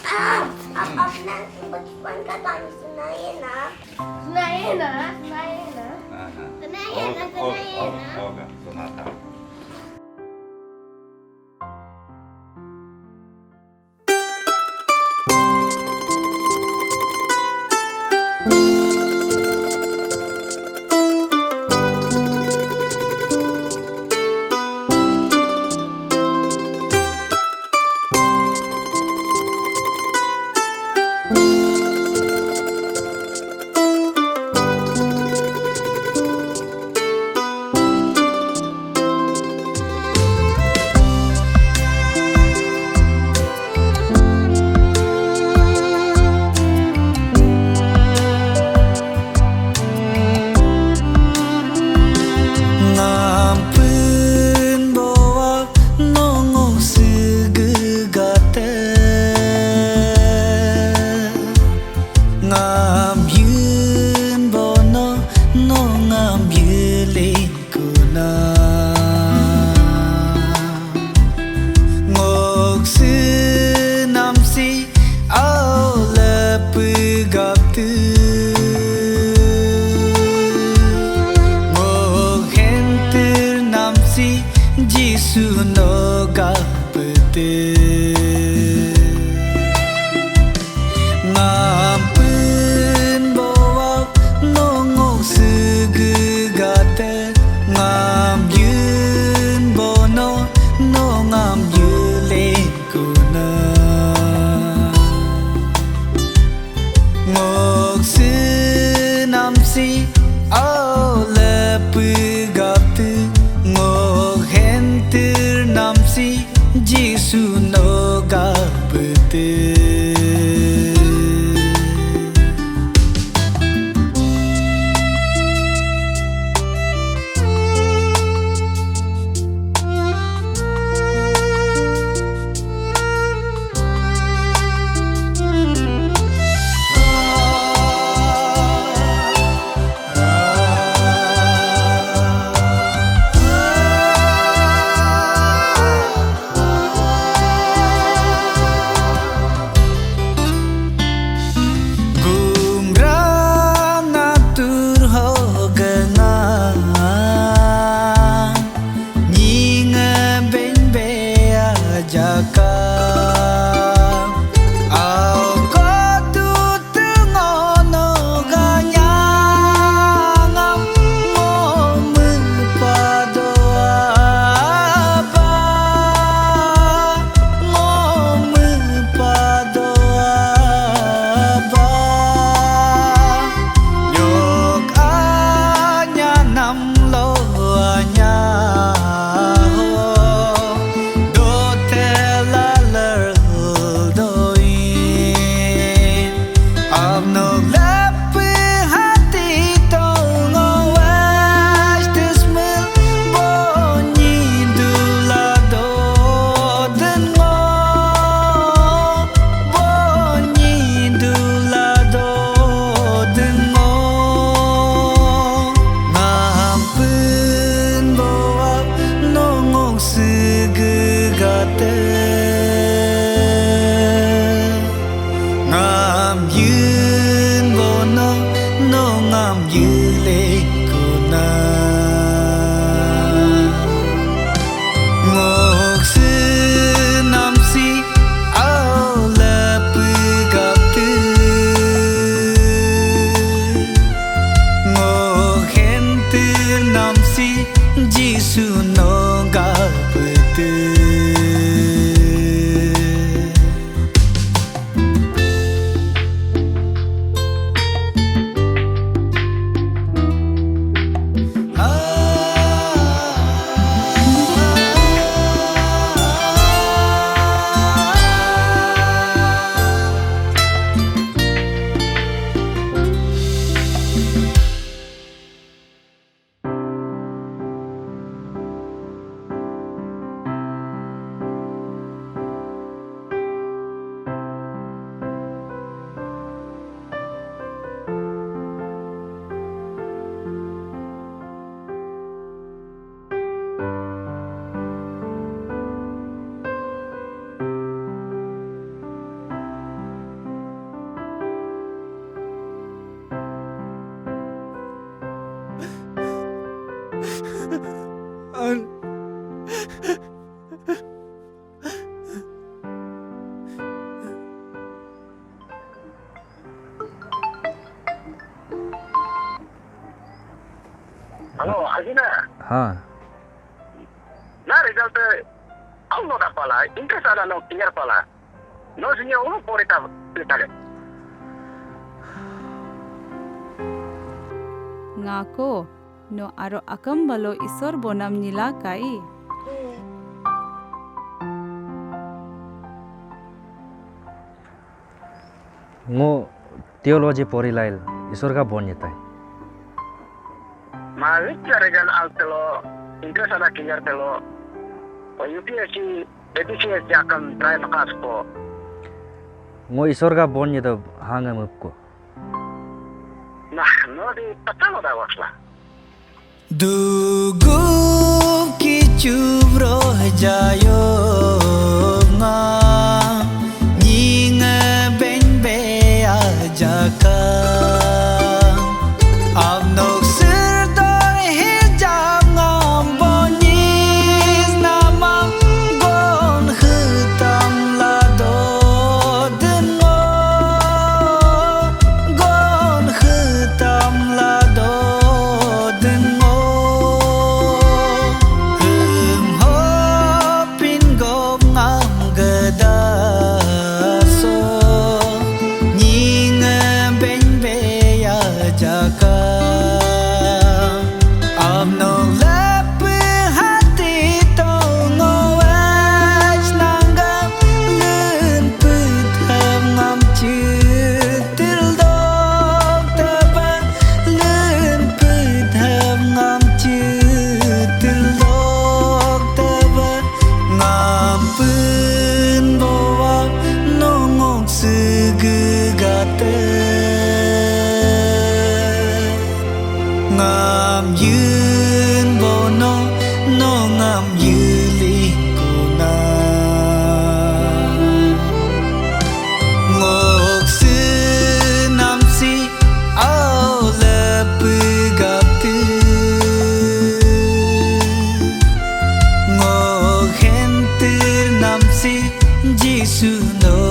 Apa nanti bagaimana katanya senayan na? Senayan na? Senayan na? Senayan na? Senayan na? Oga, sonata. con. Halo, Alvina. हाँ Na result au no da pala, interest ada no clear pala. No sinya uno por eta tare. Ngako no aro akam balo isor bonam nila kai. ngô theology pori lail isor ka bon yetai Ma wicha result al telo interest ada clear telo. O UPSC EPCS jakam try makas ko. ngô isor ka bon yeta hanga mupko Nah, no di patalo da wasla. Dugu kicubro jayo nga nyinga ben be ajaka abnok sirdoy hijab ngam bonis namam gon hutam lado dengo gon hutam lado dengo hum hopin gom ngam gadaso nyinga ben be ajaka abno lep hati to ngowach nanggam lun put ham ngam chitil dog taba lun put ham ngam chitil dog taba ngam pun bawa nongok segegate ngam yun bono no ngam yuli kuna ngok sư nam si ao le pugatu ngok hen tư nam si Giêsu no